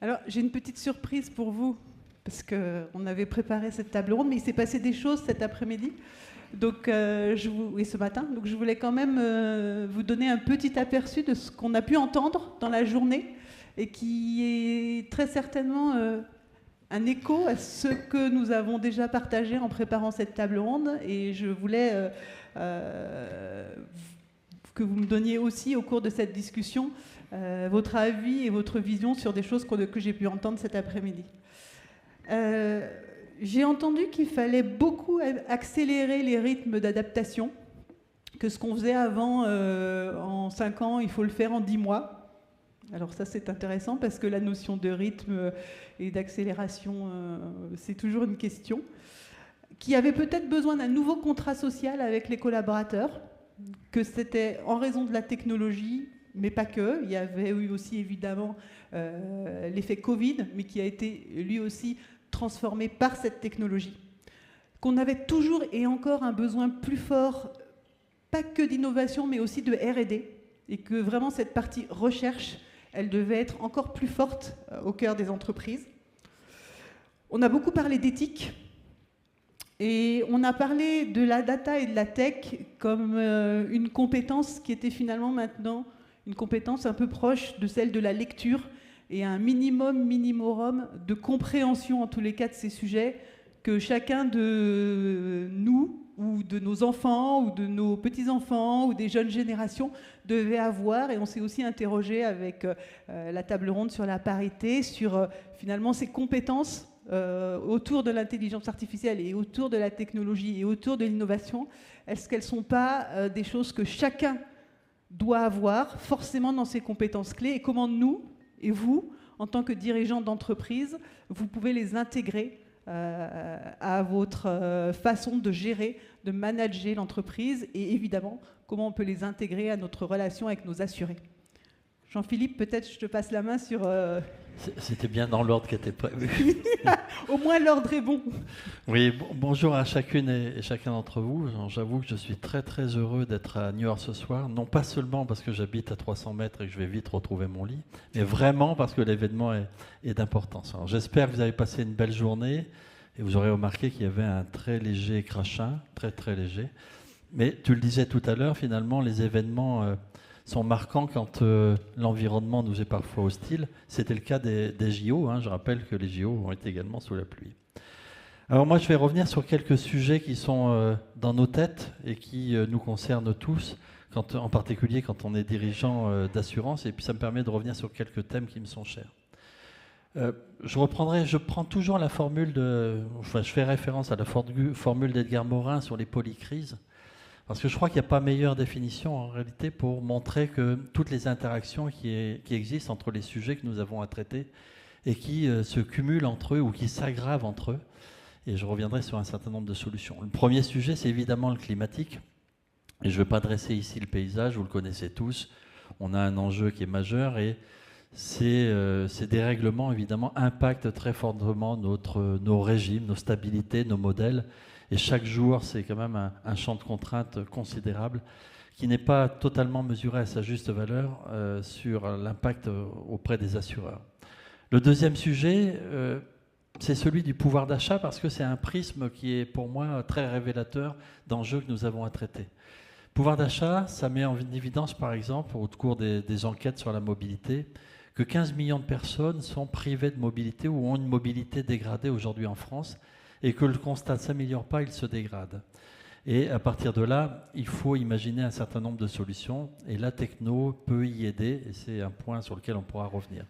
Alors, j'ai une petite surprise pour vous, parce qu'on avait préparé cette table ronde, mais il s'est passé des choses cet après-midi, donc, et ce matin. Donc, je voulais quand même vous donner un petit aperçu de ce qu'on a pu entendre dans la journée, et qui est très certainement un écho à ce que nous avons déjà partagé en préparant cette table ronde. Et je voulais que vous me donniez aussi, au cours de cette discussion, votre avis et votre vision sur des choses que j'ai pu entendre cet après-midi. J'ai entendu qu'il fallait beaucoup accélérer les rythmes d'adaptation, que ce qu'on faisait avant en 5 ans, il faut le faire en 10 mois. Alors ça, c'est intéressant parce que la notion de rythme et d'accélération, c'est toujours une question. Qui avait peut-être besoin d'un nouveau contrat social avec les collaborateurs, que c'était en raison de la technologie, mais pas que. Il y avait eu aussi évidemment l'effet Covid, mais qui a été lui aussi transformé par cette technologie. Qu'on avait toujours et encore un besoin plus fort, pas que d'innovation, mais aussi de R&D, et que vraiment cette partie recherche, elle devait être encore plus forte au cœur des entreprises. On a beaucoup parlé d'éthique, et on a parlé de la data et de la tech comme une compétence qui était finalement maintenant une compétence un peu proche de celle de la lecture, et un minimum de compréhension en tous les cas de ces sujets que chacun de nous, ou de nos enfants, ou de nos petits-enfants, ou des jeunes générations devait avoir. Et on s'est aussi interrogé avec la table ronde sur la parité, sur finalement ces compétences autour de l'intelligence artificielle et autour de la technologie et autour de l'innovation. Est-ce qu'elles ne sont pas des choses que chacun doit avoir forcément dans ses compétences clés, et comment nous, et vous, en tant que dirigeants d'entreprise, vous pouvez les intégrer à votre façon de gérer, de manager l'entreprise, et évidemment, comment on peut les intégrer à notre relation avec nos assurés. Jean-Philippe, peut-être je te passe la main sur... C'était bien dans l'ordre qui était prévu. Au moins l'ordre est bon. Oui, bonjour à chacune et chacun d'entre vous. J'avoue que je suis très très heureux d'être à Niort ce soir, non pas seulement parce que j'habite à 300 mètres et que je vais vite retrouver mon lit, mais vraiment parce que l'événement est d'importance. Alors, j'espère que vous avez passé une belle journée, et vous aurez remarqué qu'il y avait un très léger crachin, très très léger. Mais tu le disais tout à l'heure, finalement, les événements sont marquants quand l'environnement nous est parfois hostile. C'était le cas des JO. Je rappelle que les JO ont été également sous la pluie. Alors moi, je vais revenir sur quelques sujets qui sont dans nos têtes et qui nous concernent tous, en particulier quand on est dirigeant d'assurance. Et puis ça me permet de revenir sur quelques thèmes qui me sont chers. Je prends toujours la formule je fais référence à la formule d'Edgar Morin sur les polycrises, parce que je crois qu'il n'y a pas meilleure définition en réalité pour montrer que toutes les interactions qui existent entre les sujets que nous avons à traiter et qui se cumulent entre eux ou qui s'aggravent entre eux. Et je reviendrai sur un certain nombre de solutions. Le premier sujet, c'est évidemment le climatique. Et je ne vais pas dresser ici le paysage, vous le connaissez tous. On a un enjeu qui est majeur, et ces dérèglements, évidemment, impactent très fortement nos régimes, nos stabilités, nos modèles. Et chaque jour, c'est quand même un champ de contraintes considérable qui n'est pas totalement mesuré à sa juste valeur sur l'impact auprès des assureurs. Le deuxième sujet, c'est celui du pouvoir d'achat, parce que c'est un prisme qui est pour moi très révélateur d'enjeux que nous avons à traiter. Pouvoir d'achat, ça met en évidence par exemple, au cours des enquêtes sur la mobilité, que 15 millions de personnes sont privées de mobilité ou ont une mobilité dégradée aujourd'hui en France, et que le constat ne s'améliore pas, il se dégrade. Et à partir de là, il faut imaginer un certain nombre de solutions, et la techno peut y aider, et c'est un point sur lequel on pourra revenir.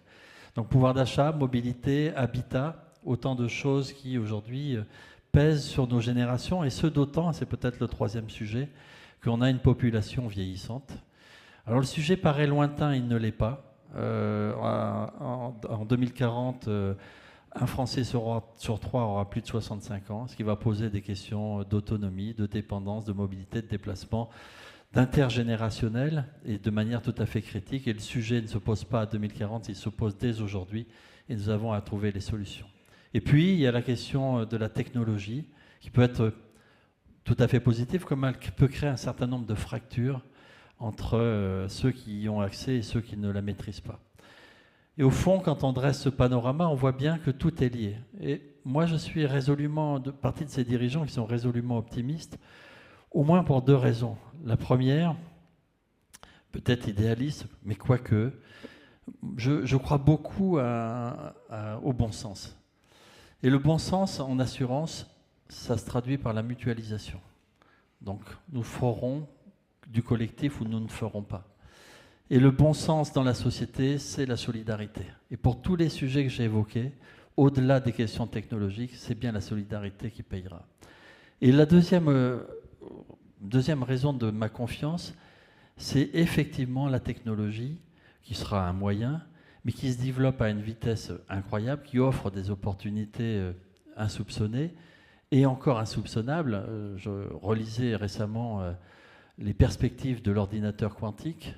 Donc pouvoir d'achat, mobilité, habitat, autant de choses qui aujourd'hui pèsent sur nos générations, et ce d'autant, c'est peut-être le troisième sujet, qu'on a une population vieillissante. Alors le sujet paraît lointain, il ne l'est pas. En 2040, un Français sur 3 aura plus de 65 ans, ce qui va poser des questions d'autonomie, de dépendance, de mobilité, de déplacement, d'intergénérationnel, et de manière tout à fait critique. Et le sujet ne se pose pas à 2040, il se pose dès aujourd'hui, et nous avons à trouver les solutions. Et puis, il y a la question de la technologie, qui peut être tout à fait positive, comme elle peut créer un certain nombre de fractures entre ceux qui y ont accès et ceux qui ne la maîtrisent pas. Et au fond, quand on dresse ce panorama, on voit bien que tout est lié. Et moi, je suis résolument partie de ces dirigeants qui sont résolument optimistes, au moins pour 2 raisons. La première, peut-être idéaliste, mais quoique, je crois beaucoup au bon sens. Et le bon sens en assurance, ça se traduit par la mutualisation. Donc, nous ferons du collectif ou nous ne ferons pas. Et le bon sens dans la société, c'est la solidarité. Et pour tous les sujets que j'ai évoqués, au-delà des questions technologiques, c'est bien la solidarité qui payera. Et la deuxième raison de ma confiance, c'est effectivement la technologie, qui sera un moyen, mais qui se développe à une vitesse incroyable, qui offre des opportunités insoupçonnées et encore insoupçonnables. Je relisais récemment les perspectives de l'ordinateur quantique,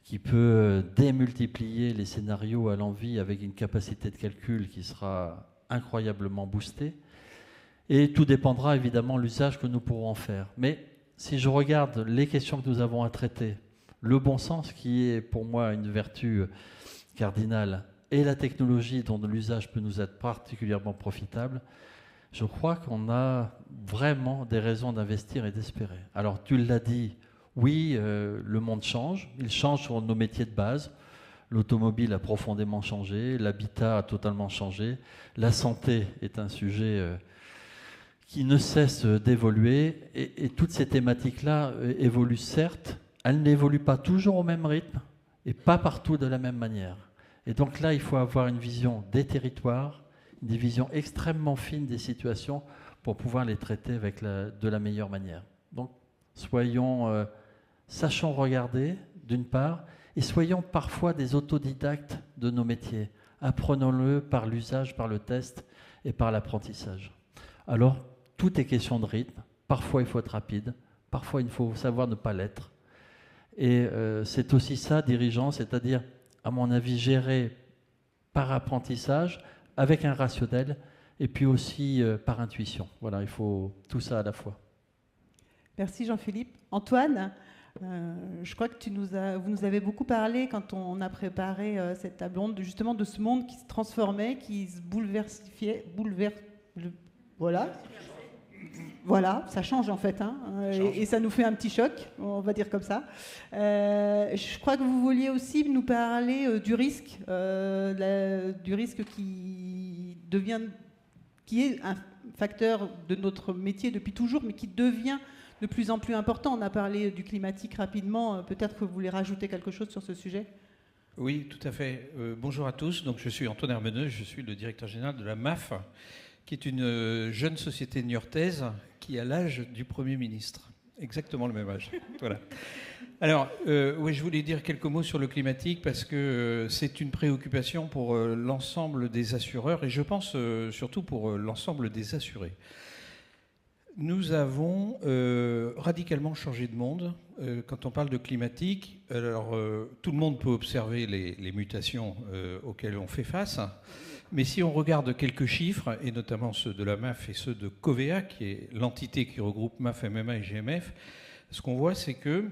qui peut démultiplier les scénarios à l'envi avec une capacité de calcul qui sera incroyablement boostée. Et tout dépendra évidemment de l'usage que nous pourrons en faire. Mais si je regarde les questions que nous avons à traiter, le bon sens qui est pour moi une vertu cardinale et la technologie dont l'usage peut nous être particulièrement profitable, je crois qu'on a vraiment des raisons d'investir et d'espérer. Alors tu l'as dit, oui, le monde change, il change sur nos métiers de base. L'automobile a profondément changé, l'habitat a totalement changé, la santé est un sujet qui ne cesse d'évoluer, et toutes ces thématiques-là évoluent certes, elles n'évoluent pas toujours au même rythme et pas partout de la même manière. Et donc là, il faut avoir une vision des territoires, une vision extrêmement fine des situations pour pouvoir les traiter de la meilleure manière. Donc sachons regarder, d'une part, et soyons parfois des autodidactes de nos métiers. Apprenons-le par l'usage, par le test et par l'apprentissage. Alors, tout est question de rythme. Parfois, il faut être rapide. Parfois, il faut savoir ne pas l'être. Et c'est aussi ça, dirigeant, c'est-à-dire, à mon avis, gérer par apprentissage, avec un rationnel, et puis aussi par intuition. Voilà, il faut tout ça à la fois. Merci Jean-Philippe. Antoine, je crois que vous nous avez beaucoup parlé quand on a préparé cette table ronde, justement de ce monde qui se transformait, qui se bouleversifiait, voilà, ça change en fait, hein, et ça nous fait un petit choc, on va dire comme ça. Je crois que vous vouliez aussi nous parler du risque qui est un facteur de notre métier depuis toujours, mais qui devient de plus en plus important. On a parlé du climatique rapidement, peut-être que vous voulez rajouter quelque chose sur ce sujet ? Oui, tout à fait. Bonjour à tous, donc je suis Antoine Hermeneux, je suis le directeur général de la MAF, qui est une jeune société niortaise qui a l'âge du Premier ministre. Exactement le même âge. Voilà. Alors, oui, je voulais dire quelques mots sur le climatique parce que c'est une préoccupation pour l'ensemble des assureurs et je pense surtout pour l'ensemble des assurés. Nous avons radicalement changé de monde quand on parle de climatique. Alors, tout le monde peut observer les mutations auxquelles on fait face. Mais si on regarde quelques chiffres, et notamment ceux de la MAF et ceux de Covea, qui est l'entité qui regroupe MAF, MMA et GMF, ce qu'on voit, c'est que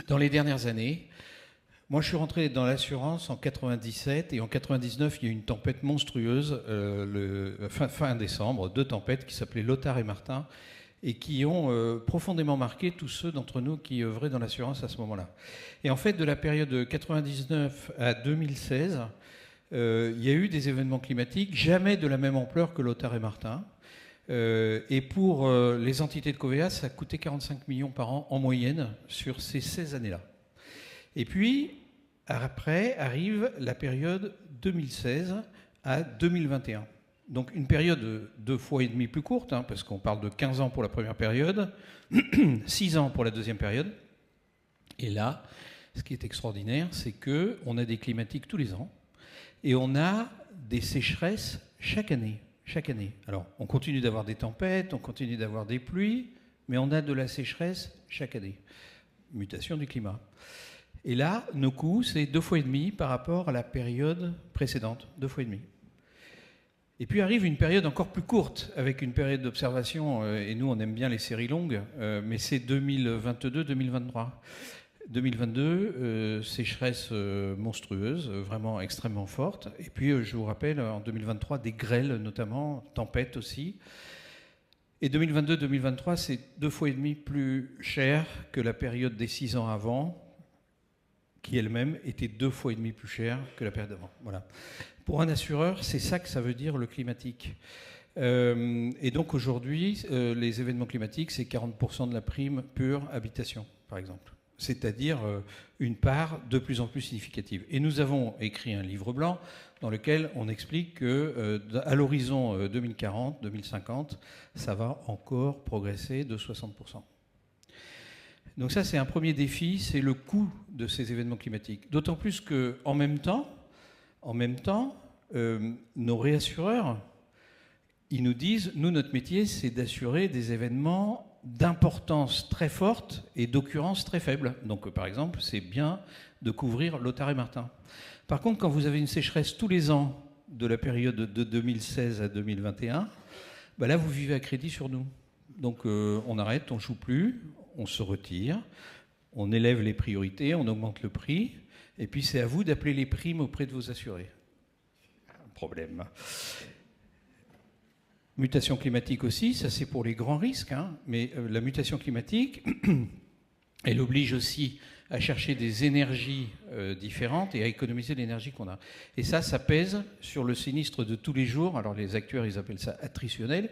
dans les dernières années, moi je suis rentré dans l'assurance en 97, et en 99, il y a eu une tempête monstrueuse, fin décembre, 2 tempêtes qui s'appelaient Lothar et Martin, et qui ont profondément marqué tous ceux d'entre nous qui œuvraient dans l'assurance à ce moment-là. Et en fait, de la période 99 à 2016, il y a eu des événements climatiques, jamais de la même ampleur que Lothar et Martin. Et pour les entités de Covea, ça a coûté 45 millions par an en moyenne sur ces 16 années-là. Et puis, après, arrive la période 2016 à 2021. Donc une période 2 fois et demi plus courte, hein, parce qu'on parle de 15 ans pour la première période, 6 ans pour la deuxième période. Et là, ce qui est extraordinaire, c'est qu'on a des climatiques tous les ans. Et on a des sécheresses chaque année. Alors, on continue d'avoir des tempêtes, on continue d'avoir des pluies, mais on a de la sécheresse chaque année. Mutation du climat. Et là, nos coûts, c'est 2 fois et demi par rapport à la période précédente. 2 fois et demi. Et puis arrive une période encore plus courte, avec une période d'observation, et nous, on aime bien les séries longues, mais c'est 2022-2023. 2022, sécheresse monstrueuse, vraiment extrêmement forte. Et puis, je vous rappelle, en 2023, des grêles notamment, tempêtes aussi. Et 2022-2023, c'est 2,5 fois plus cher que la période des 6 ans avant, qui elle-même était 2,5 fois plus chère que la période d'avant. Voilà. Pour un assureur, c'est ça que ça veut dire le climatique. Et donc aujourd'hui, les événements climatiques, c'est 40% de la prime pure habitation, par exemple. C'est-à-dire une part de plus en plus significative. Et nous avons écrit un livre blanc dans lequel on explique qu'à l'horizon 2040-2050, ça va encore progresser de 60%. Donc ça, c'est un premier défi, c'est le coût de ces événements climatiques. D'autant plus qu'en même temps, nos réassureurs, ils nous disent, nous, notre métier, c'est d'assurer des événements d'importance très forte et d'occurrence très faible. Donc, par exemple, c'est bien de couvrir Lothar-et-Martin. Par contre, quand vous avez une sécheresse tous les ans de la période de 2016 à 2021, ben là, vous vivez à crédit sur nous. Donc, on arrête, on ne joue plus, on se retire, on élève les priorités, on augmente le prix, et puis c'est à vous d'appeler les primes auprès de vos assurés. Un problème. Mutation climatique aussi, ça c'est pour les grands risques, hein, mais la mutation climatique, elle oblige aussi à chercher des énergies différentes et à économiser l'énergie qu'on a. Et ça pèse sur le sinistre de tous les jours. Alors les actuaires, ils appellent ça attrititionnel.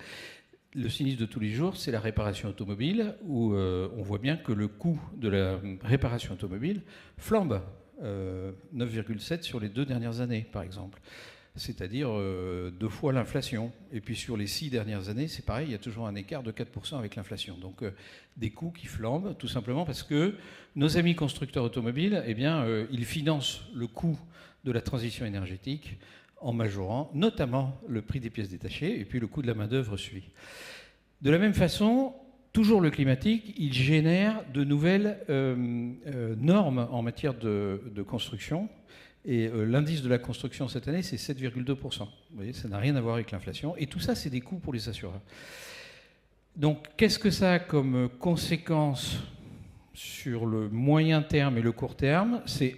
Le sinistre de tous les jours, c'est la réparation automobile, où on voit bien que le coût de la réparation automobile flambe, 9,7 sur les 2 dernières années, par exemple. C'est-à-dire 2 fois l'inflation. Et puis sur les 6 dernières années, c'est pareil, il y a toujours un écart de 4% avec l'inflation. Donc des coûts qui flambent, tout simplement parce que nos amis constructeurs automobiles, eh bien, ils financent le coût de la transition énergétique en majorant notamment le prix des pièces détachées, et puis le coût de la main-d'œuvre suit. De la même façon, toujours le climatique, il génère de nouvelles normes en matière de construction. Et l'indice de la construction cette année, c'est 7,2%. Vous voyez, ça n'a rien à voir avec l'inflation. Et tout ça, c'est des coûts pour les assureurs. Donc, qu'est-ce que ça a comme conséquence sur le moyen terme et le court terme? C'est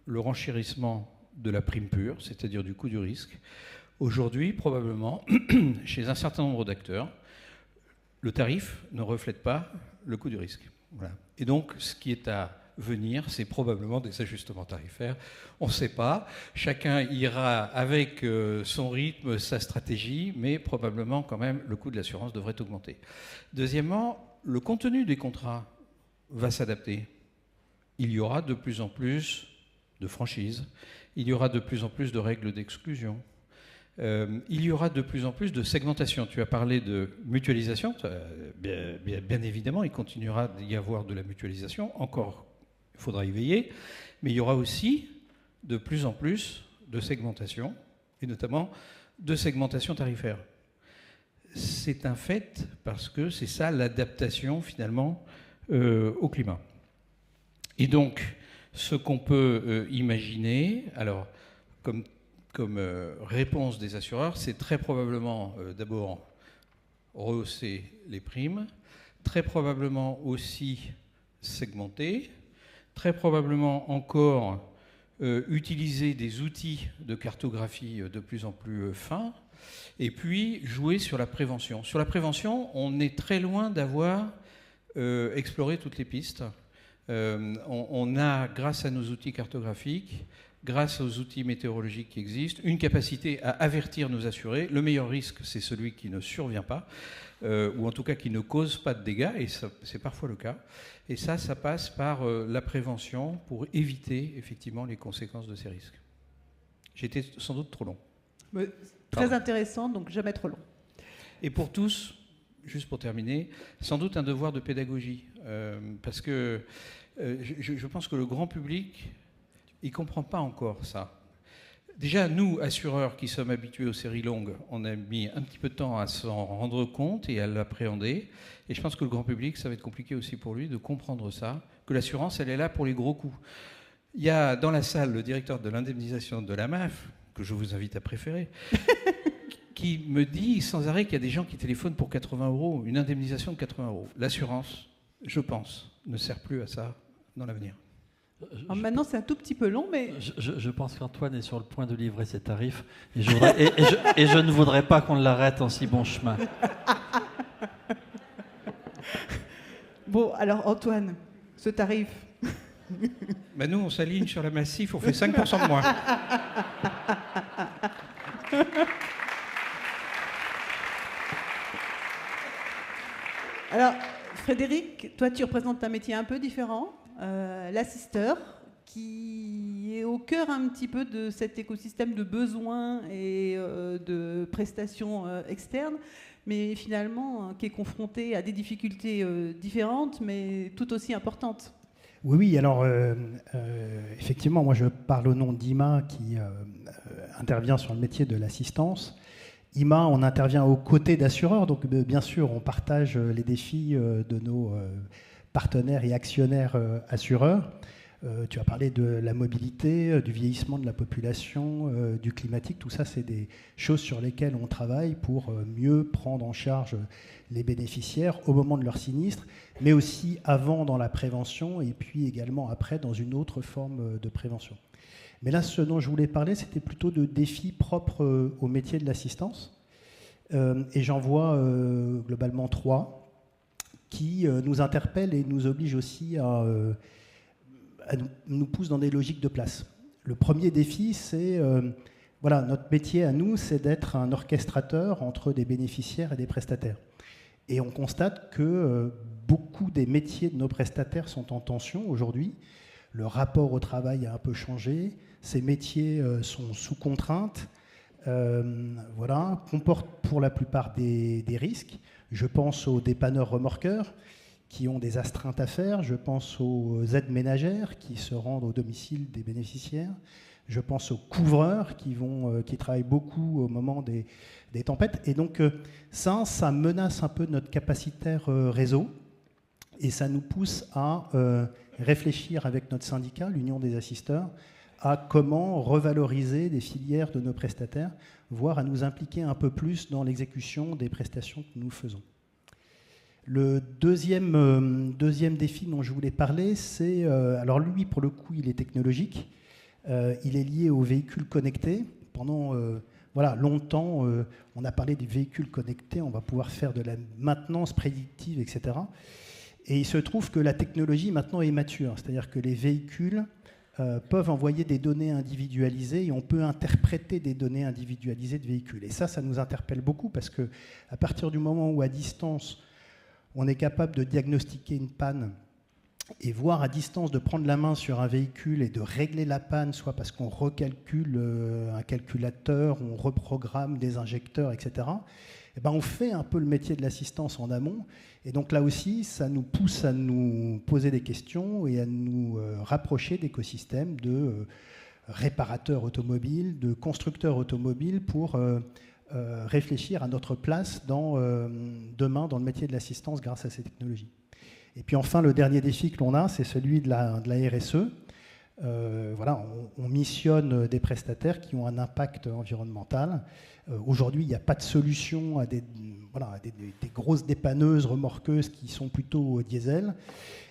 le renchérissement de la prime pure, c'est-à-dire du coût du risque. Aujourd'hui, probablement, chez un certain nombre d'acteurs, le tarif ne reflète pas le coût du risque. Voilà. Et donc, ce qui est à venir, c'est probablement des ajustements tarifaires. On ne sait pas. Chacun ira avec son rythme, sa stratégie, mais probablement quand même le coût de l'assurance devrait augmenter. Deuxièmement, le contenu des contrats va s'adapter. Il y aura de plus en plus de franchises, il y aura de plus en plus de règles d'exclusion, il y aura de plus en plus de segmentation. Tu as parlé de mutualisation, bien évidemment, il continuera d'y avoir de la mutualisation, encore il faudra y veiller, mais il y aura aussi de plus en plus de segmentation, et notamment de segmentation tarifaire. C'est un fait parce que c'est ça l'adaptation finalement au climat. Et donc, ce qu'on peut imaginer, alors comme réponse des assureurs, c'est très probablement d'abord rehausser les primes, très probablement aussi segmenter, très probablement encore utiliser des outils de cartographie de plus en plus fins, et puis jouer sur la prévention. Sur la prévention, on est très loin d'avoir exploré toutes les pistes. On a, grâce à nos outils cartographiques, grâce aux outils météorologiques qui existent, une capacité à avertir nos assurés. Le meilleur risque, c'est celui qui ne survient pas, ou en tout cas qui ne cause pas de dégâts, et c'est parfois le cas. Et ça passe par la prévention pour éviter effectivement les conséquences de ces risques. J'ai été sans doute trop long. Mais, très intéressant, donc jamais trop long. Et pour tous, juste pour terminer, sans doute un devoir de pédagogie, parce que je pense que le grand public, il ne comprend pas encore ça. Déjà, nous, assureurs qui sommes habitués aux séries longues, on a mis un petit peu de temps à s'en rendre compte et à l'appréhender. Et je pense que le grand public, ça va être compliqué aussi pour lui de comprendre ça, que l'assurance, elle est là pour les gros coups. Il y a dans la salle le directeur de l'indemnisation de la MAF, que je vous invite à préférer, qui me dit sans arrêt qu'il y a des gens qui téléphonent pour 80 €, une indemnisation de 80 €. L'assurance, je pense, ne sert plus à ça. dans l'avenir. Maintenant, c'est un tout petit peu long, mais... Je pense qu'Antoine est sur le point de livrer ses tarifs et je ne voudrais pas qu'on l'arrête en si bon chemin. Bon, alors Antoine, ce tarif... Ben nous, on s'aligne sur la Massif, on fait 5% de moins. Alors, Frédéric, toi, tu représentes un métier un peu différent, l'assisteur, qui est au cœur un petit peu de cet écosystème de besoins et de prestations externes, mais finalement qui est confronté à des difficultés différentes, mais tout aussi importantes. Oui, alors effectivement, moi je parle au nom d'IMA qui intervient sur le métier de l'assistance. IMA, on intervient aux côtés d'assureurs, donc bien sûr on partage les défis de nos partenaires et actionnaires assureurs. Tu as parlé de la mobilité, du vieillissement de la population, du climatique, tout ça c'est des choses sur lesquelles on travaille pour mieux prendre en charge les bénéficiaires au moment de leur sinistre, mais aussi avant dans la prévention et puis également après dans une autre forme de prévention. Mais là, ce dont je voulais parler, c'était plutôt de défis propres au métier de l'assistance. Et j'en vois globalement 3 qui nous interpellent et nous obligent aussi à nous poussent dans des logiques de place. Le premier défi, c'est voilà, notre métier à nous, c'est d'être un orchestrateur entre des bénéficiaires et des prestataires. Et on constate que beaucoup des métiers de nos prestataires sont en tension aujourd'hui. Le rapport au travail a un peu changé. Ces métiers sont sous contrainte. Voilà, comportent pour la plupart des risques. Je pense aux dépanneurs remorqueurs qui ont des astreintes à faire. Je pense aux aides ménagères qui se rendent au domicile des bénéficiaires. Je pense aux couvreurs qui travaillent beaucoup au moment des tempêtes. Et donc ça menace un peu notre capacitaire réseau. Et ça nous pousse à réfléchir avec notre syndicat, l'Union des assisteurs, à comment revaloriser des filières de nos prestataires, voire à nous impliquer un peu plus dans l'exécution des prestations que nous faisons. Le deuxième défi dont je voulais parler, c'est, alors lui, pour le coup, il est technologique. Il est lié aux véhicules connectés. Pendant longtemps, on a parlé des véhicules connectés, on va pouvoir faire de la maintenance prédictive, etc. Et il se trouve que la technologie maintenant est mature, c'est-à-dire que les véhicules peuvent envoyer des données individualisées et on peut interpréter des données individualisées de véhicules. Et ça nous interpelle beaucoup parce qu'à partir du moment où, à distance, on est capable de diagnostiquer une panne et voir à distance de prendre la main sur un véhicule et de régler la panne, soit parce qu'on recalcule un calculateur, on reprogramme des injecteurs, etc., eh ben on fait un peu le métier de l'assistance en amont. Et donc là aussi, ça nous pousse à nous poser des questions et à nous rapprocher d'écosystèmes de réparateurs automobiles, de constructeurs automobiles pour réfléchir à notre place demain dans le métier de l'assistance grâce à ces technologies. Et puis enfin, le dernier défi que l'on a, c'est celui de la RSE. On missionne des prestataires qui ont un impact environnemental. Aujourd'hui, il n'y a pas de solution à des grosses dépanneuses remorqueuses qui sont plutôt au diesel.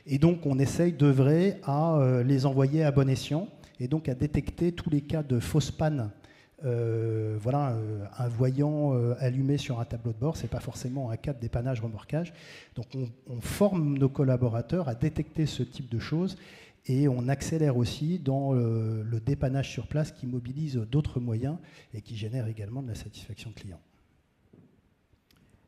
Et donc, on essaye d'œuvrer à les envoyer à bon escient et donc à détecter tous les cas de fausses pannes. Un voyant allumé sur un tableau de bord, ce n'est pas forcément un cas de dépannage remorquage. Donc on forme nos collaborateurs à détecter ce type de choses et on accélère aussi dans le dépannage sur place qui mobilise d'autres moyens et qui génère également de la satisfaction client.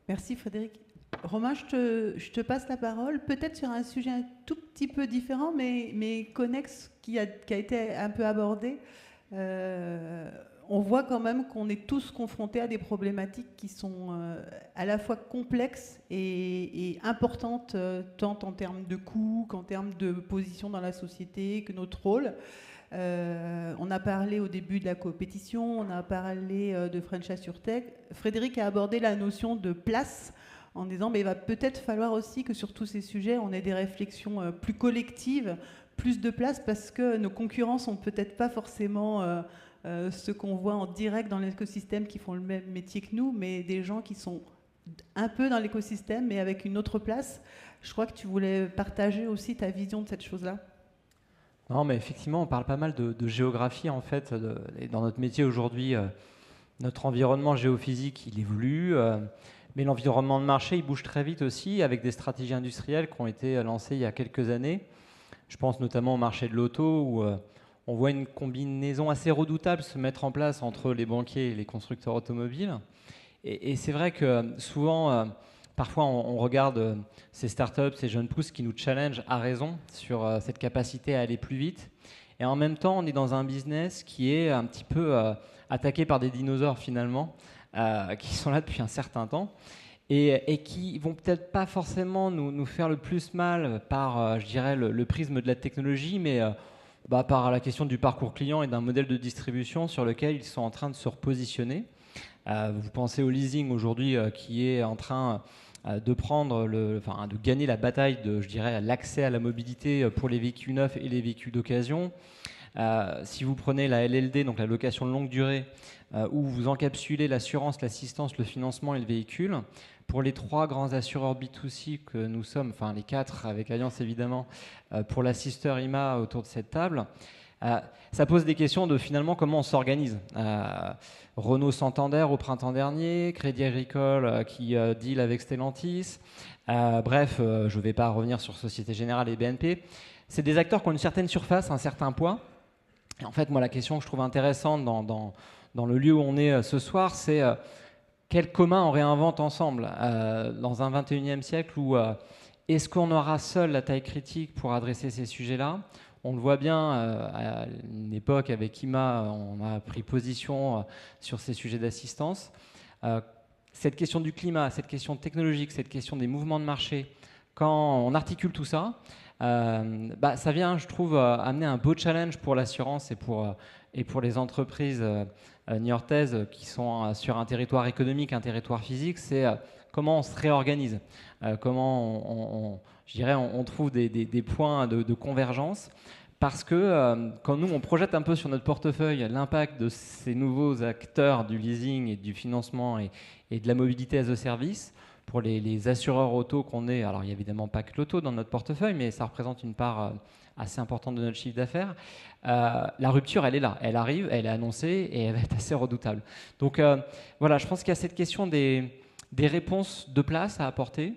Merci Frédéric. Romain, je te passe la parole, peut-être sur un sujet un tout petit peu différent, mais connexe, qui a été un peu abordé. On voit quand même qu'on est tous confrontés à des problématiques qui sont à la fois complexes et importantes, tant en termes de coûts qu'en termes de position dans la société, que notre rôle. On a parlé au début de la compétition, on a parlé de French AssureTech. Frédéric a abordé la notion de place en disant il va peut-être falloir aussi que sur tous ces sujets, on ait des réflexions plus collectives, plus de place, parce que nos concurrents sont peut-être pas forcément ceux qu'on voit en direct dans l'écosystème qui font le même métier que nous, mais des gens qui sont un peu dans l'écosystème, mais avec une autre place. Je crois que tu voulais partager aussi ta vision de cette chose-là. Non, mais effectivement, on parle pas mal de géographie en fait. Et dans notre métier aujourd'hui, notre environnement géophysique, il évolue, mais l'environnement de marché, il bouge très vite aussi, avec des stratégies industrielles qui ont été lancées il y a quelques années. Je pense notamment au marché de l'auto, où on voit une combinaison assez redoutable se mettre en place entre les banquiers et les constructeurs automobiles. Et c'est vrai que souvent, parfois, on regarde ces startups, ces jeunes pousses qui nous challengent à raison sur cette capacité à aller plus vite. Et en même temps, on est dans un business qui est un petit peu attaqué par des dinosaures finalement, qui sont là depuis un certain temps et qui vont peut-être pas forcément nous faire le plus mal par, je dirais, le prisme de la technologie, mais par la question du parcours client et d'un modèle de distribution sur lequel ils sont en train de se repositionner. Vous pensez au leasing aujourd'hui qui est en train de de gagner la bataille de, je dirais, l'accès à la mobilité pour les véhicules neufs et les véhicules d'occasion. Si vous prenez la LLD, donc la location de longue durée, où vous encapsulez l'assurance, l'assistance, le financement et le véhicule, pour les 3 grands assureurs B2C que nous sommes, enfin les 4 avec Allianz évidemment, pour l'assisteur IMA autour de cette table, ça pose des questions de finalement comment on s'organise. Renault Santander au printemps dernier, Crédit Agricole qui deal avec Stellantis, bref, je ne vais pas revenir sur Société Générale et BNP. C'est des acteurs qui ont une certaine surface, un certain poids. Et en fait, moi, la question que je trouve intéressante dans le lieu où on est ce soir, c'est quel commun on réinvente ensemble dans un 21e siècle où est-ce qu'on aura seul la taille critique pour adresser ces sujets-là ? On le voit bien, à une époque avec IMA, on a pris position sur ces sujets d'assistance. Cette question du climat, cette question technologique, cette question des mouvements de marché, quand on articule tout ça, ça vient, je trouve, amener un beau challenge pour l'assurance et pour les entreprises niortaises qui sont sur un territoire économique, un territoire physique. C'est comment on se réorganise, comment on trouve des points de convergence. Parce que quand nous, on projette un peu sur notre portefeuille l'impact de ces nouveaux acteurs du leasing et du financement et de la mobilité as a service, pour les assureurs auto qu'on est, alors il n'y a évidemment pas que l'auto dans notre portefeuille, mais ça représente une part assez importante de notre chiffre d'affaires, la rupture, elle est là, elle arrive, elle est annoncée et elle va être assez redoutable. Donc voilà, je pense qu'il y a cette question des réponses de place à apporter.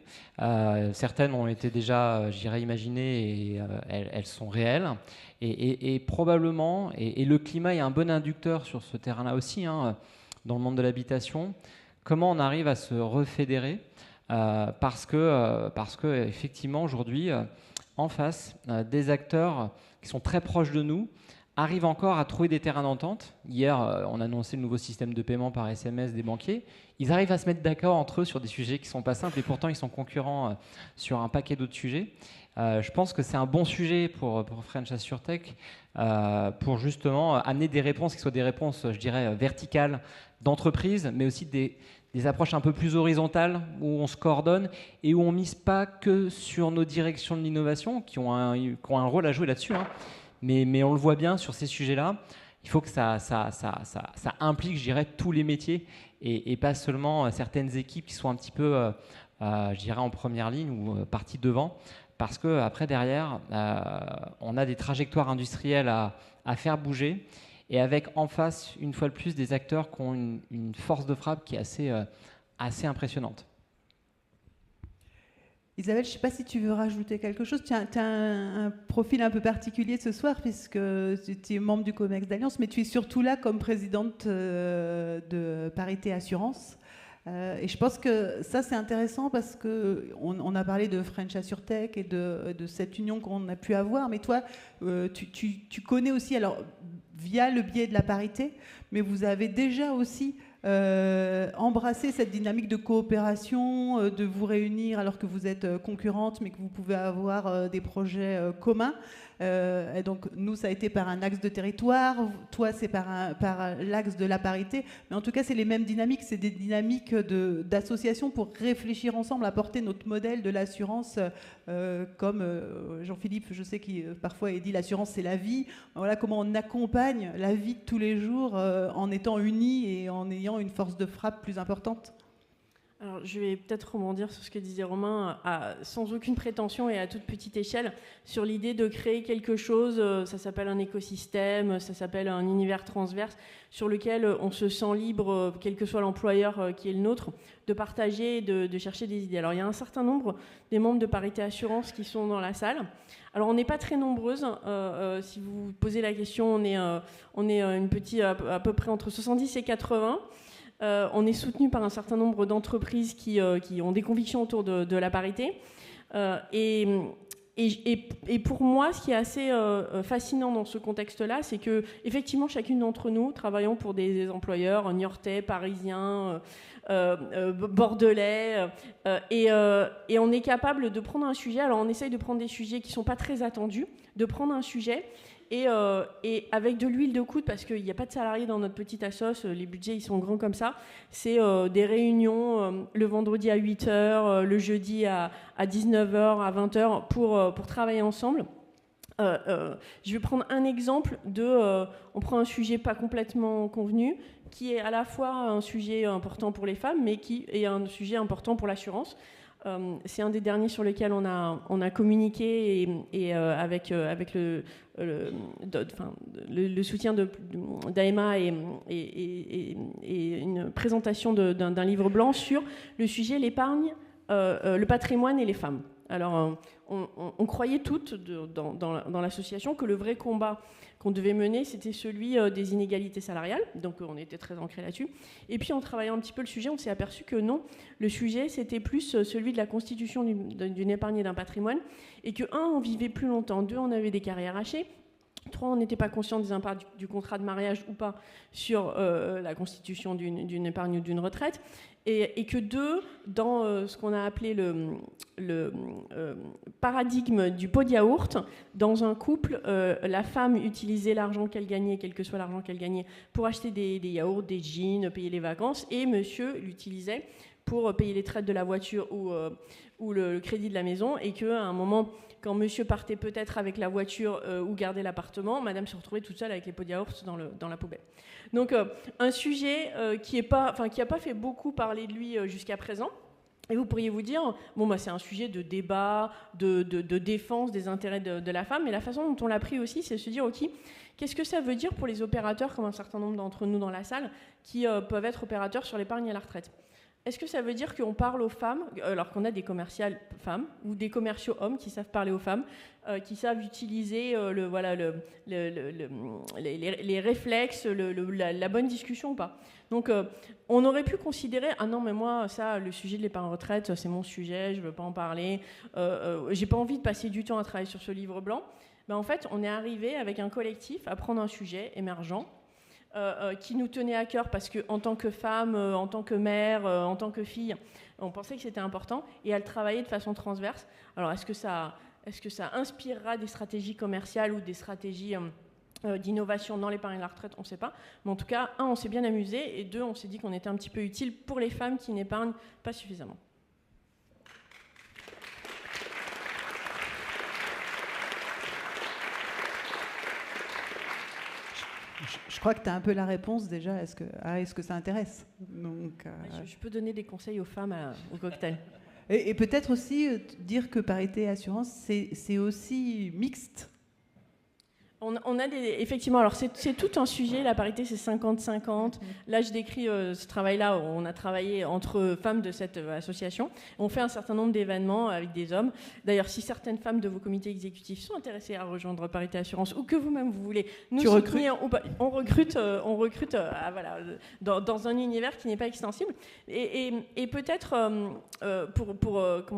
Certaines ont été déjà, je dirais, imaginées et elles sont réelles. Et probablement, et le climat est un bon inducteur sur ce terrain-là aussi, hein, dans le monde de l'habitation, comment on arrive à se refédérer parce que effectivement, aujourd'hui, en face, des acteurs qui sont très proches de nous arrivent encore à trouver des terrains d'entente. Hier, on a annoncé le nouveau système de paiement par SMS des banquiers. Ils arrivent à se mettre d'accord entre eux sur des sujets qui ne sont pas simples et pourtant ils sont concurrents sur un paquet d'autres sujets. Je pense que c'est un bon sujet pour French AssureTech pour justement amener des réponses qui soient des réponses, je dirais, verticales d'entreprise, mais aussi des approches un peu plus horizontales où on se coordonne et où on ne mise pas que sur nos directions de l'innovation qui ont un rôle à jouer là-dessus, hein. Mais on le voit bien sur ces sujets-là, il faut que ça implique, je dirais, tous les métiers et pas seulement certaines équipes qui sont un petit peu, je dirais, en première ligne ou parties devant, parce qu'après, derrière, on a des trajectoires industrielles à faire bouger et avec en face, une fois de plus, des acteurs qui ont une force de frappe qui est assez impressionnante. Isabelle, je ne sais pas si tu veux rajouter quelque chose. Tu as un profil un peu particulier ce soir puisque tu es membre du COMEX d'Alliance, mais tu es surtout là comme présidente de Parité Assurance. Et je pense que ça, c'est intéressant parce qu'on a parlé de French AssureTech et de cette union qu'on a pu avoir, mais toi, tu connais aussi, alors via le biais de la parité, mais vous avez déjà aussi embrasser cette dynamique de coopération, de vous réunir alors que vous êtes concurrentes mais que vous pouvez avoir des projets communs. Et donc nous, ça a été par un axe de territoire, toi c'est par l'axe de la parité, mais en tout cas c'est les mêmes dynamiques, c'est des dynamiques d'association pour réfléchir ensemble, à porter notre modèle de l'assurance comme Jean-Philippe, je sais qu'il parfois il dit l'assurance c'est la vie. Voilà comment on accompagne la vie de tous les jours en étant unis et en ayant une force de frappe plus importante. Alors, je vais peut-être rebondir sur ce que disait Romain, sans aucune prétention et à toute petite échelle, sur l'idée de créer quelque chose, ça s'appelle un écosystème, ça s'appelle un univers transverse, sur lequel on se sent libre, quel que soit l'employeur qui est le nôtre, de partager et de chercher des idées. Alors, il y a un certain nombre des membres de Parité Assurance qui sont dans la salle. Alors, on n'est pas très nombreuses. Si vous posez la question, on est une petite, à peu près entre 70 et 80. On est soutenu par un certain nombre d'entreprises qui ont des convictions autour de la parité. Et pour moi, ce qui est assez fascinant dans ce contexte-là, c'est que effectivement, chacune d'entre nous travaillons pour des employeurs niortais, parisiens, bordelais, et on est capable de prendre un sujet. Alors, on essaye de prendre des sujets qui ne sont pas très attendus, de prendre un sujet. Et avec de l'huile de coude, parce qu'il n'y a pas de salariés dans notre petite assoce, les budgets ils sont grands comme ça, c'est des réunions le vendredi à 8h, le jeudi à 19h, à 20h pour travailler ensemble. Je vais prendre un exemple on prend un sujet pas complètement convenu, qui est à la fois un sujet important pour les femmes, mais qui est un sujet important pour l'assurance. C'est un des derniers sur lesquels on a communiqué et avec le soutien d'AEMA et une présentation d'un livre blanc sur le sujet l'épargne, le patrimoine et les femmes. Alors, on croyait toutes dans l'association que le vrai combat qu'on devait mener, c'était celui des inégalités salariales. Donc, on était très ancrés là-dessus. Et puis, en travaillant un petit peu le sujet, on s'est aperçu que non, le sujet, c'était plus celui de la constitution d'une épargne et d'un patrimoine. Et que, on vivait plus longtemps. 2, on avait des carrières hachées. 3, on n'était pas conscient des impacts du contrat de mariage ou pas sur la constitution d'une épargne ou d'une retraite. Et que 2, dans ce qu'on a appelé le paradigme du pot de yaourt, dans un couple, la femme utilisait l'argent qu'elle gagnait, quel que soit l'argent qu'elle gagnait, pour acheter des yaourts, des jeans, payer les vacances, et monsieur l'utilisait pour payer les traites de la voiture ou le crédit de la maison, et qu'à un moment, quand monsieur partait peut-être avec la voiture ou gardait l'appartement, madame se retrouvait toute seule avec les pots de yaourt dans la poubelle. Donc un sujet qui n'a pas fait beaucoup parler de lui jusqu'à présent. Et vous pourriez vous dire, c'est un sujet de débat, de défense des intérêts de la femme, mais la façon dont on l'a pris aussi, c'est de se dire, ok, qu'est-ce que ça veut dire pour les opérateurs, comme un certain nombre d'entre nous dans la salle, qui peuvent être opérateurs sur l'épargne et la retraite ? Est-ce que ça veut dire qu'on parle aux femmes, alors qu'on a des commerciales femmes ou des commerciaux hommes qui savent parler aux femmes, qui savent utiliser les réflexes, la bonne discussion ou pas ? Donc, on aurait pu considérer, ah non, mais moi, ça, le sujet de l'épargne retraite, c'est mon sujet, je ne veux pas en parler, j'ai pas envie de passer du temps à travailler sur ce livre blanc. Ben, en fait, on est arrivé avec un collectif à prendre un sujet émergent, qui nous tenait à cœur parce qu'en tant que femme, en tant que mère, en tant que fille, on pensait que c'était important et à le travailler de façon transverse. Alors, est-ce que ça inspirera des stratégies commerciales ou des stratégies d'innovation dans l'épargne et la retraite ? On ne sait pas. Mais en tout cas, 1, on s'est bien amusé et 2, on s'est dit qu'on était un petit peu utile pour les femmes qui n'épargnent pas suffisamment. Je crois que tu as un peu la réponse déjà. Est-ce que ça intéresse ? Donc, je peux donner des conseils aux femmes au cocktail. Et peut-être aussi dire que Parité Assurance, c'est aussi mixte. On a effectivement, alors c'est tout un sujet, la parité c'est 50-50. Là je décris ce travail-là, on a travaillé entre femmes de cette association. On fait un certain nombre d'événements avec des hommes. D'ailleurs, si certaines femmes de vos comités exécutifs sont intéressées à rejoindre Parité Assurance ou que vous-même vous voulez nous soutenir, on recrute dans un univers qui n'est pas extensible. Et peut-être pour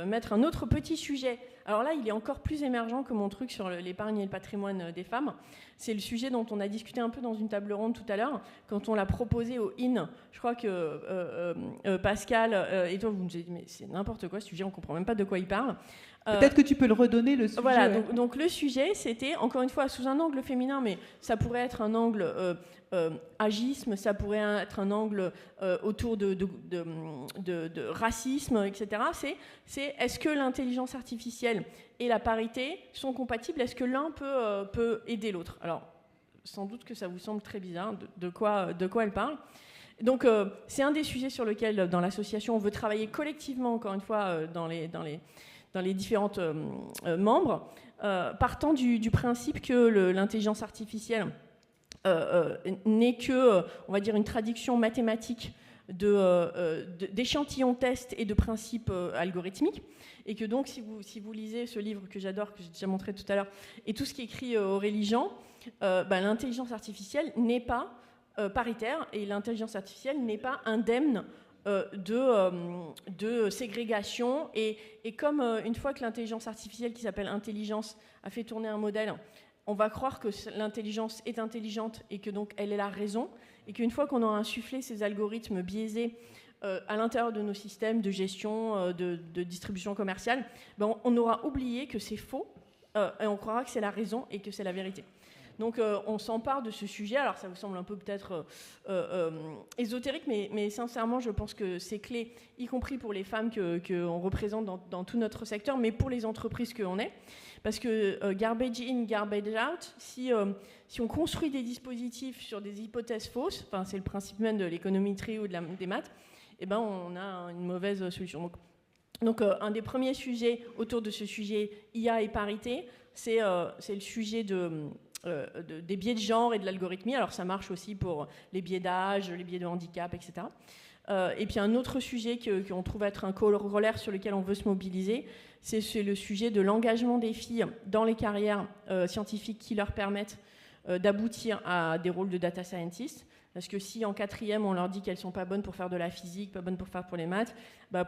mettre un autre petit sujet. Alors là, il est encore plus émergent que mon truc sur l'épargne et le patrimoine des femmes. C'est le sujet dont on a discuté un peu dans une table ronde tout à l'heure, quand on l'a proposé au IN. Je crois que Pascal et toi, vous nous avez dit, mais c'est n'importe quoi ce sujet, on ne comprend même pas de quoi il parle. Peut-être que tu peux le redonner, le sujet. Voilà, donc le sujet, c'était, encore une fois, sous un angle féminin, mais ça pourrait être un angle agisme, ça pourrait être un angle autour de racisme, etc. C'est est-ce que l'intelligence artificielle et la parité sont compatibles ? Est-ce que l'un peut aider l'autre ? Alors, sans doute que ça vous semble très bizarre de quoi elle parle. Donc c'est un des sujets sur lesquels, dans l'association, on veut travailler collectivement, encore une fois, dans les différentes membres, partant du principe que l'intelligence artificielle n'est que, on va dire, une traduction mathématique d'échantillons tests et de principes algorithmiques, et que donc si vous lisez ce livre que j'adore, que j'ai déjà montré tout à l'heure, et tout ce qui est écrit Aurélie Jean, l'intelligence artificielle n'est pas paritaire, et l'intelligence artificielle n'est pas indemne de ségrégation, et comme une fois que l'intelligence artificielle qui s'appelle intelligence a fait tourner un modèle, on va croire que l'intelligence est intelligente et que donc elle est la raison, et qu'une fois qu'on aura insufflé ces algorithmes biaisés à l'intérieur de nos systèmes de gestion, de distribution commerciale, on aura oublié que c'est faux, et on croira que c'est la raison et que c'est la vérité. Donc on s'empare de ce sujet. Alors ça vous semble un peu peut-être ésotérique, mais sincèrement je pense que c'est clé, y compris pour les femmes qu'on représente dans tout notre secteur, mais pour les entreprises qu'on est. Parce que garbage in, garbage out, si on construit des dispositifs sur des hypothèses fausses, enfin c'est le principe même de l'économétrie ou des maths, on a une mauvaise solution. Donc un des premiers sujets autour de ce sujet IA et parité, c'est le sujet des biais de genre et de l'algorithmie. Alors ça marche aussi pour les biais d'âge, les biais de handicap, etc. Et puis un autre sujet qu'on trouve être un corollaire sur lequel on veut se mobiliser, c'est le sujet de l'engagement des filles dans les carrières scientifiques qui leur permettent d'aboutir à des rôles de data scientist. Parce que si en 4e on leur dit qu'elles ne sont pas bonnes pour faire de la physique, pas bonnes pour faire pour les maths,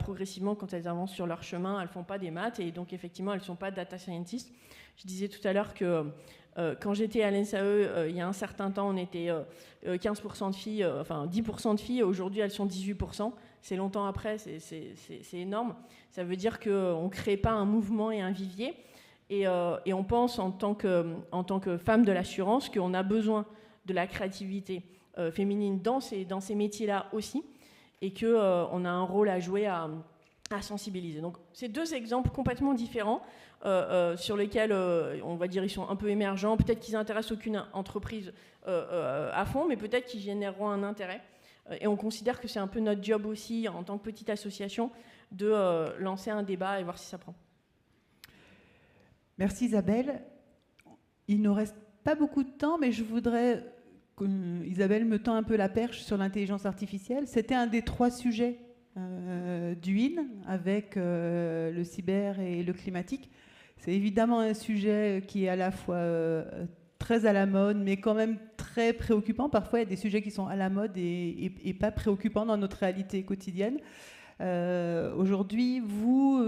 progressivement quand elles avancent sur leur chemin, elles ne font pas des maths et donc effectivement elles ne sont pas data scientists. Je disais tout à l'heure que quand j'étais à l'ENSAE, il y a un certain temps, on était 15% de filles, 10% de filles, aujourd'hui elles sont 18%. C'est longtemps après, c'est énorme. Ça veut dire qu'on ne crée pas un mouvement et un vivier. Et on pense en tant que femme de l'assurance qu'on a besoin de la créativité féminine dans ces métiers-là aussi, et qu'on a un rôle à jouer à sensibiliser. Donc c'est deux exemples complètement différents sur lesquels on va dire ils sont un peu émergents, peut-être qu'ils n'intéressent aucune entreprise à fond, mais peut-être qu'ils généreront un intérêt. Et on considère que c'est un peu notre job aussi en tant que petite association de lancer un débat et voir si ça prend. Merci Isabelle. Il ne nous reste pas beaucoup de temps, mais je voudrais qu'Isabelle me tend un peu la perche sur l'intelligence artificielle. C'était un des 3 sujets du IN avec le cyber et le climatique. C'est évidemment un sujet qui est à la fois très à la mode, mais quand même très préoccupant. Parfois, il y a des sujets qui sont à la mode et pas préoccupants dans notre réalité quotidienne. Aujourd'hui, vous,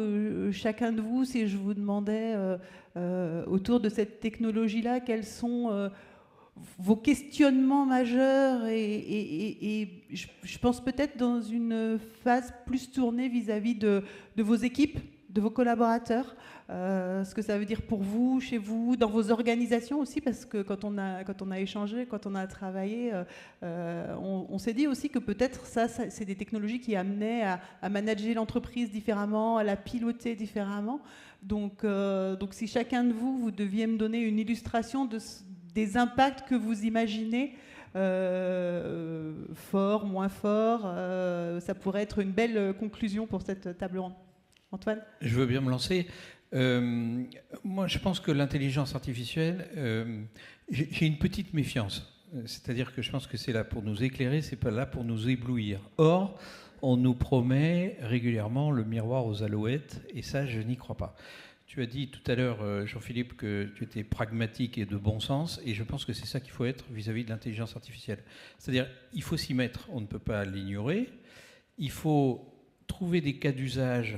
chacun de vous, si je vous demandais autour de cette technologie-là, quels sont vos questionnements majeurs et je pense peut-être dans une phase plus tournée vis-à-vis de vos équipes, de vos collaborateurs, ce que ça veut dire pour vous, chez vous, dans vos organisations aussi, parce que quand on a échangé, quand on a travaillé, on s'est dit aussi que peut-être ça c'est des technologies qui amenaient à manager l'entreprise différemment, à la piloter différemment. Donc si chacun de vous deviez me donner une illustration des impacts que vous imaginez, forts, moins forts, ça pourrait être une belle conclusion pour cette table ronde. Antoine ? Je veux bien me lancer. Moi, je pense que l'intelligence artificielle, j'ai une petite méfiance. C'est-à-dire que je pense que c'est là pour nous éclairer, c'est pas là pour nous éblouir. Or, on nous promet régulièrement le miroir aux alouettes, et ça, je n'y crois pas. Tu as dit tout à l'heure, Jean-Philippe, que tu étais pragmatique et de bon sens, et je pense que c'est ça qu'il faut être vis-à-vis de l'intelligence artificielle. C'est-à-dire, il faut s'y mettre, on ne peut pas l'ignorer. Il faut trouver des cas d'usage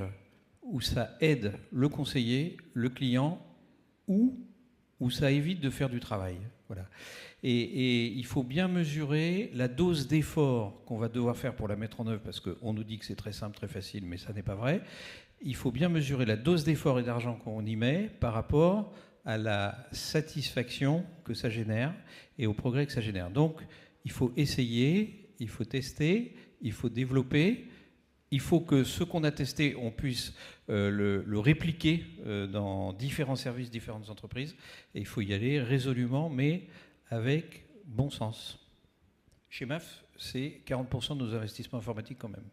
où ça aide le conseiller, le client, ou où ça évite de faire du travail. Voilà. Et il faut bien mesurer la dose d'effort qu'on va devoir faire pour la mettre en œuvre, parce qu'on nous dit que c'est très simple, très facile, mais ça n'est pas vrai. Il faut bien mesurer la dose d'effort et d'argent qu'on y met par rapport à la satisfaction que ça génère et au progrès que ça génère. Donc, il faut essayer, il faut tester, il faut développer. Il faut que ce qu'on a testé, on puisse le répliquer dans différents services, différentes entreprises. Et il faut y aller résolument, mais avec bon sens. Chez MAF, c'est 40% de nos investissements informatiques quand même.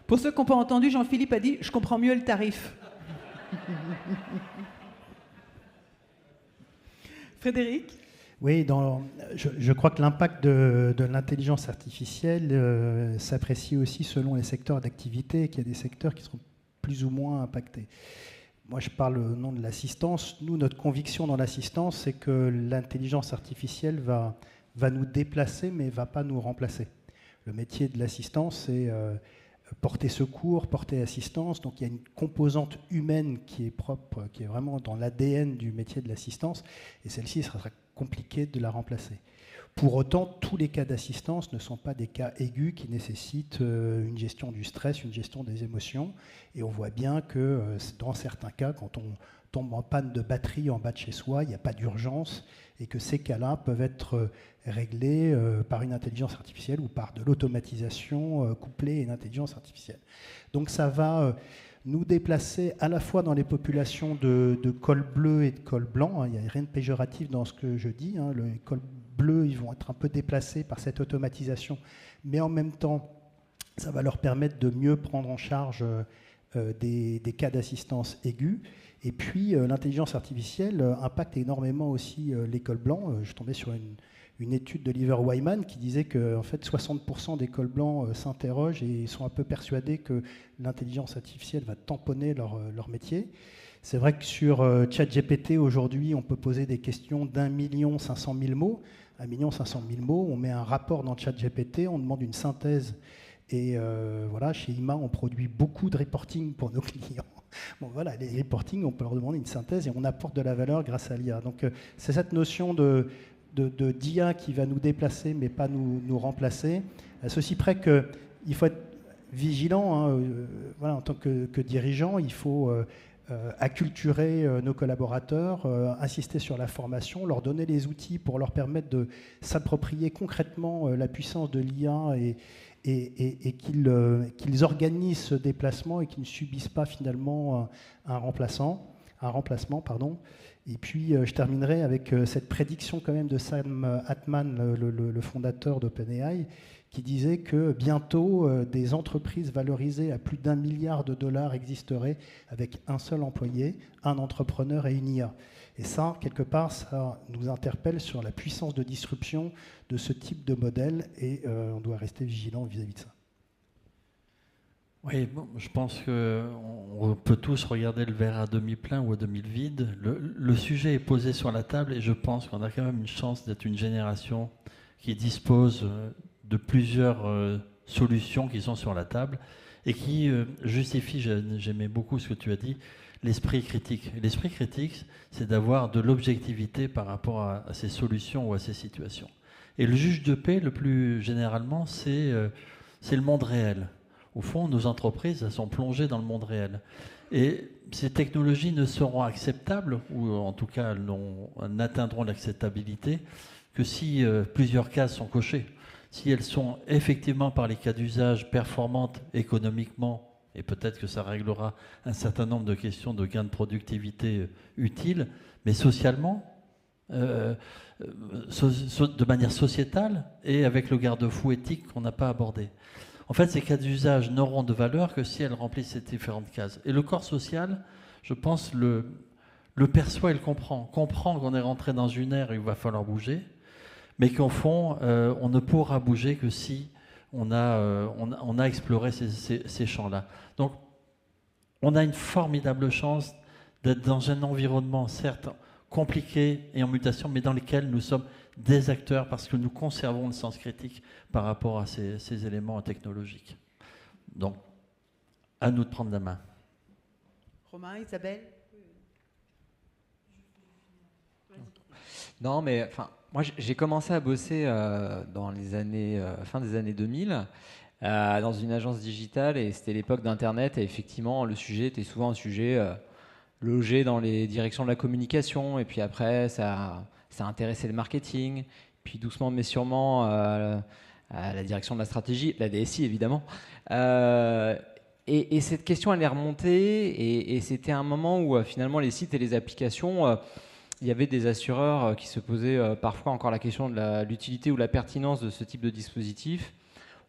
Pour ceux qui n'ont pas entendu, Jean-Philippe a dit « je comprends mieux le tarif ». Frédéric ? Oui, je crois que l'impact de l'intelligence artificielle s'apprécie aussi selon les secteurs d'activité, qu'il y a des secteurs qui seront plus ou moins impactés. Moi, je parle au nom de l'assistance. Nous, notre conviction dans l'assistance, c'est que l'intelligence artificielle va nous déplacer, mais ne va pas nous remplacer. Le métier de l'assistance, c'est porter secours, porter assistance. Donc il y a une composante humaine qui est propre, qui est vraiment dans l'ADN du métier de l'assistance. Et celle-ci, il sera compliqué de la remplacer. Pour autant, tous les cas d'assistance ne sont pas des cas aigus qui nécessitent une gestion du stress, une gestion des émotions. Et on voit bien que dans certains cas, quand on tombe en panne de batterie en bas de chez soi, il n'y a pas d'urgence et que ces cas-là peuvent être réglés par une intelligence artificielle ou par de l'automatisation couplée à une intelligence artificielle. Donc ça va nous déplacer à la fois dans les populations de col bleu et de col blanc. Il n'y a rien de péjoratif dans ce que je dis. Les cols bleus, ils vont être un peu déplacés par cette automatisation, mais en même temps, ça va leur permettre de mieux prendre en charge des cas d'assistance aiguë. Et puis, l'intelligence artificielle impacte énormément aussi les cols blancs. Je tombais sur une étude de Liver Wyman qui disait que en fait, 60% des cols blancs s'interrogent et sont un peu persuadés que l'intelligence artificielle va tamponner leur métier. C'est vrai que sur ChatGPT, aujourd'hui, on peut poser des questions d'1,5 million mots. 1,5 million mots, on met un rapport dans ChatGPT, on demande une synthèse. Et voilà, chez IMA, on produit beaucoup de reporting pour nos clients. Bon, voilà, les reporting, on peut leur demander une synthèse et on apporte de la valeur grâce à l'IA. Donc, c'est cette notion d'IA qui va nous déplacer, mais pas nous remplacer. À ceci près qu'il faut être vigilant. Voilà, en tant que dirigeant, il faut acculturer nos collaborateurs, insister sur la formation, leur donner les outils pour leur permettre de s'approprier concrètement la puissance de l'IA et qu'ils organisent ce déplacement et qu'ils ne subissent pas finalement un remplacement. Et puis je terminerai avec cette prédiction quand même de Sam Altman, le fondateur d'OpenAI, qui disait que bientôt des entreprises valorisées à plus d'1 milliard de dollars existeraient avec un seul employé, un entrepreneur et une IA. Et ça, quelque part, ça nous interpelle sur la puissance de disruption de ce type de modèle et on doit rester vigilant vis-à-vis de ça. Oui, bon, je pense qu'on peut tous regarder le verre à demi plein ou à demi vide. Le sujet est posé sur la table et je pense qu'on a quand même une chance d'être une génération qui dispose de plusieurs solutions qui sont sur la table et qui justifient, j'aimais beaucoup ce que tu as dit, l'esprit critique. Et l'esprit critique, c'est d'avoir de l'objectivité par rapport à ces solutions ou à ces situations. Et le juge de paix, le plus généralement, c'est le monde réel. Au fond, nos entreprises, elles sont plongées dans le monde réel. Et ces technologies ne seront acceptables, ou en tout cas, n'atteindront l'acceptabilité, que si plusieurs cases sont cochées. Si elles sont effectivement, par les cas d'usage, performantes économiquement, et peut-être que ça réglera un certain nombre de questions de gains de productivité utiles, mais socialement, de manière sociétale, et avec le garde-fou éthique qu'on n'a pas abordé. En fait, ces cas d'usage n'auront de valeur que si elles remplissent ces différentes cases. Et le corps social, je pense, le perçoit et le comprend. Comprend qu'on est rentré dans une ère où il va falloir bouger, mais qu'au fond, on ne pourra bouger que si on a exploré ces champs-là. Donc, on a une formidable chance d'être dans un environnement, certes, compliqué et en mutation, mais dans lequel nous sommes des acteurs parce que nous conservons le sens critique par rapport à ces éléments technologiques. Donc, à nous de prendre la main. Romain, Isabelle ? Non, mais enfin, moi j'ai commencé à bosser dans les années, fin des années 2000 dans une agence digitale et c'était l'époque d'Internet et effectivement le sujet était souvent un sujet logé dans les directions de la communication et puis après ça a intéressé le marketing, puis doucement mais sûrement à la direction de la stratégie, la DSI évidemment. Et cette question, elle est remontée, et c'était un moment où finalement les sites et les applications, il y avait des assureurs qui se posaient parfois encore la question de l'utilité ou la pertinence de ce type de dispositif.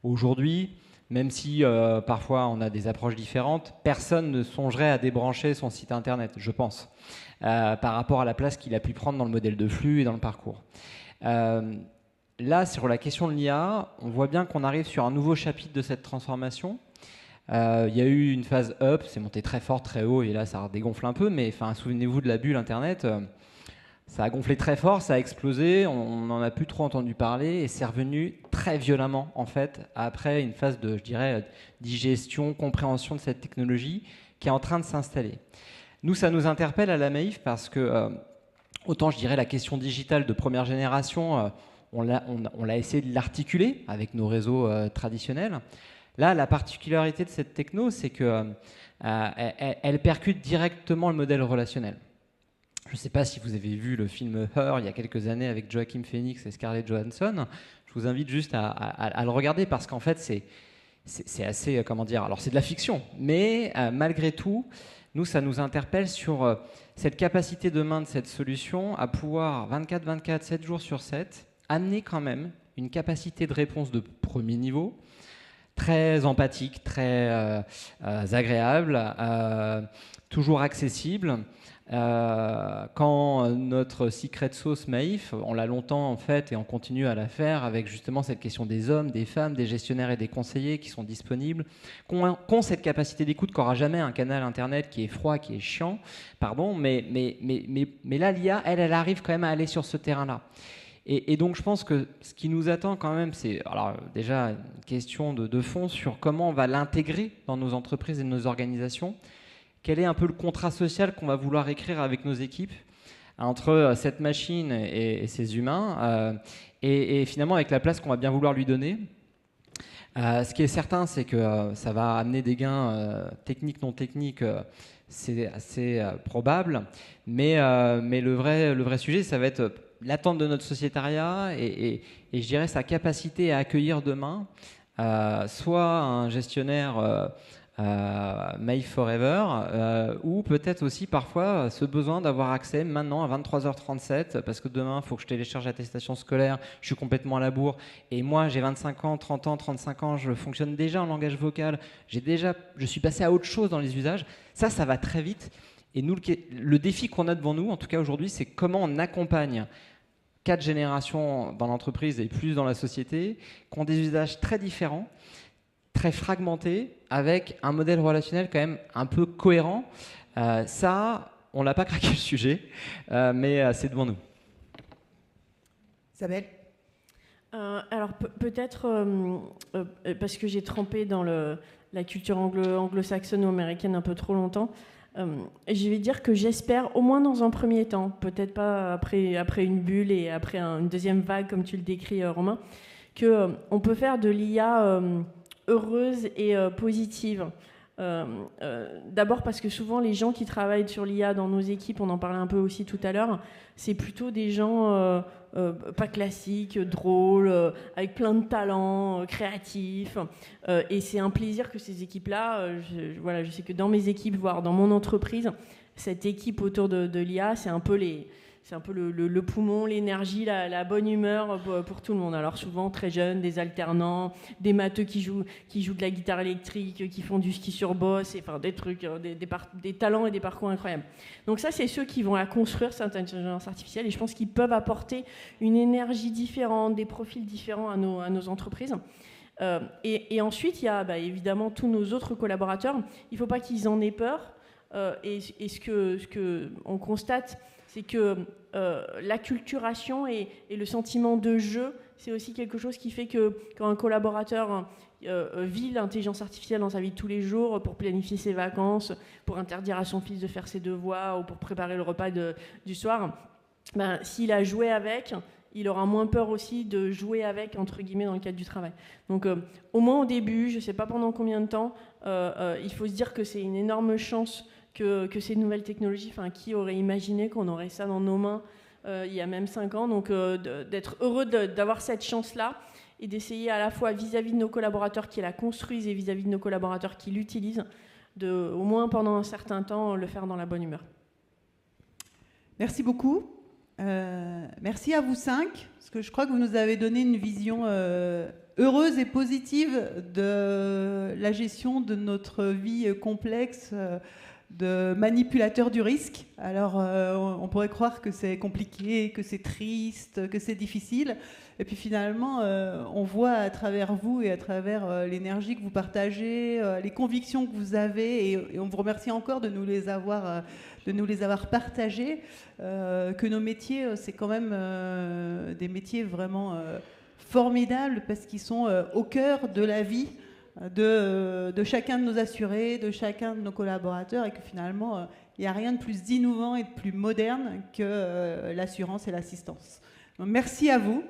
Aujourd'hui, même si parfois on a des approches différentes, personne ne songerait à débrancher son site internet, je pense, par rapport à la place qu'il a pu prendre dans le modèle de flux et dans le parcours. Là, sur la question de l'IA, on voit bien qu'on arrive sur un nouveau chapitre de cette transformation. Il y a eu une phase up, c'est monté très fort, très haut, et là ça dégonfle un peu, mais souvenez-vous de la bulle Internet, ça a gonflé très fort, ça a explosé, on n'en a plus trop entendu parler, et c'est revenu très violemment, en fait, après une phase de, je dirais, digestion, compréhension de cette technologie qui est en train de s'installer. Nous, ça nous interpelle à la Maïf parce que, autant je dirais la question digitale de première génération, on l'a essayé de l'articuler avec nos réseaux traditionnels. Là, la particularité de cette techno, c'est qu'elle percute directement le modèle relationnel. Je ne sais pas si vous avez vu le film Her il y a quelques années avec Joaquin Phoenix et Scarlett Johansson. Je vous invite juste à le regarder parce qu'en fait, c'est assez, comment dire, alors c'est de la fiction, mais malgré tout, nous, ça nous interpelle sur cette capacité demain de cette solution à pouvoir 24/24, 7 jours sur 7, amener quand même une capacité de réponse de premier niveau, très empathique, très agréable, toujours accessible. Quand notre secret sauce Maïf, on l'a longtemps en fait et on continue à la faire avec justement cette question des hommes, des femmes, des gestionnaires et des conseillers qui sont disponibles, qui ont cette capacité d'écoute qu'aura jamais un canal internet qui est froid, qui est chiant, pardon, mais là l'IA, elle arrive quand même à aller sur ce terrain-là. Et donc je pense que ce qui nous attend quand même, c'est alors déjà une question de fond sur comment on va l'intégrer dans nos entreprises et nos organisations. Quel est un peu le contrat social qu'on va vouloir écrire avec nos équipes entre cette machine et ces humains et finalement avec la place qu'on va bien vouloir lui donner. Ce qui est certain, c'est que ça va amener des gains techniques, non techniques, c'est assez probable, mais le vrai sujet, ça va être l'attente de notre sociétariat et je dirais sa capacité à accueillir demain soit un gestionnaire Maïf Forever, ou peut-être aussi parfois ce besoin d'avoir accès maintenant à 23h37 parce que demain il faut que je télécharge l'attestation scolaire, je suis complètement à la bourre et moi j'ai 25 ans, 30 ans, 35 ans, je fonctionne déjà en langage vocal, je suis passé à autre chose dans les usages, ça va très vite et nous le défi qu'on a devant nous en tout cas aujourd'hui, c'est comment on accompagne 4 générations dans l'entreprise et plus dans la société qui ont des usages très différents, très fragmenté, avec un modèle relationnel quand même un peu cohérent. Ça, on n'a pas craqué le sujet, mais c'est devant nous. Isabelle ? Alors peut-être, parce que j'ai trempé dans la culture anglo-saxonne ou américaine un peu trop longtemps, je vais dire que j'espère, au moins dans un premier temps, peut-être pas après une bulle et après une deuxième vague, comme tu le décris, Romain, qu'on peut faire de l'IA heureuse et positive. D'abord parce que souvent les gens qui travaillent sur l'IA dans nos équipes, on en parlait un peu aussi tout à l'heure, c'est plutôt des gens pas classiques, drôles, avec plein de talents, créatifs. Et c'est un plaisir que ces équipes-là, je sais que dans mes équipes, voire dans mon entreprise, cette équipe autour de l'IA, c'est un peu le poumon, l'énergie, la bonne humeur pour tout le monde. Alors souvent très jeunes, des alternants, des matheux qui jouent de la guitare électrique, qui font du ski sur bosse, des trucs, des talents et des parcours incroyables. Donc ça, c'est ceux qui vont la construire, cette intelligence artificielle, et je pense qu'ils peuvent apporter une énergie différente, des profils différents à nos entreprises. Et ensuite, il y a évidemment tous nos autres collaborateurs. Il ne faut pas qu'ils en aient peur. Et ce que on constate, c'est que l'acculturation et le sentiment de jeu, c'est aussi quelque chose qui fait que quand un collaborateur vit l'intelligence artificielle dans sa vie de tous les jours pour planifier ses vacances, pour interdire à son fils de faire ses devoirs ou pour préparer le repas du soir, s'il a joué avec, il aura moins peur aussi de jouer avec, entre guillemets, dans le cadre du travail. Donc au moins au début, je ne sais pas pendant combien de temps, il faut se dire que c'est une énorme chance que ces nouvelles technologies, qui aurait imaginé qu'on aurait ça dans nos mains il y a même 5 ans. Donc d'être heureux d'avoir cette chance-là et d'essayer à la fois vis-à-vis de nos collaborateurs qui la construisent et vis-à-vis de nos collaborateurs qui l'utilisent, au moins pendant un certain temps, le faire dans la bonne humeur. Merci beaucoup. Merci à vous 5, parce que je crois que vous nous avez donné une vision heureuse et positive de la gestion de notre vie complexe de manipulateur du risque. Alors, on pourrait croire que c'est compliqué, que c'est triste, que c'est difficile. Et puis finalement, on voit à travers vous et à travers l'énergie que vous partagez, les convictions que vous avez, et on vous remercie encore de nous les avoir partagées, que nos métiers, c'est quand même des métiers vraiment formidables parce qu'ils sont au cœur de la vie de chacun de nos assurés, de chacun de nos collaborateurs, et que finalement, il n'y a rien de plus innovant et de plus moderne que l'assurance et l'assistance. Donc, merci à vous.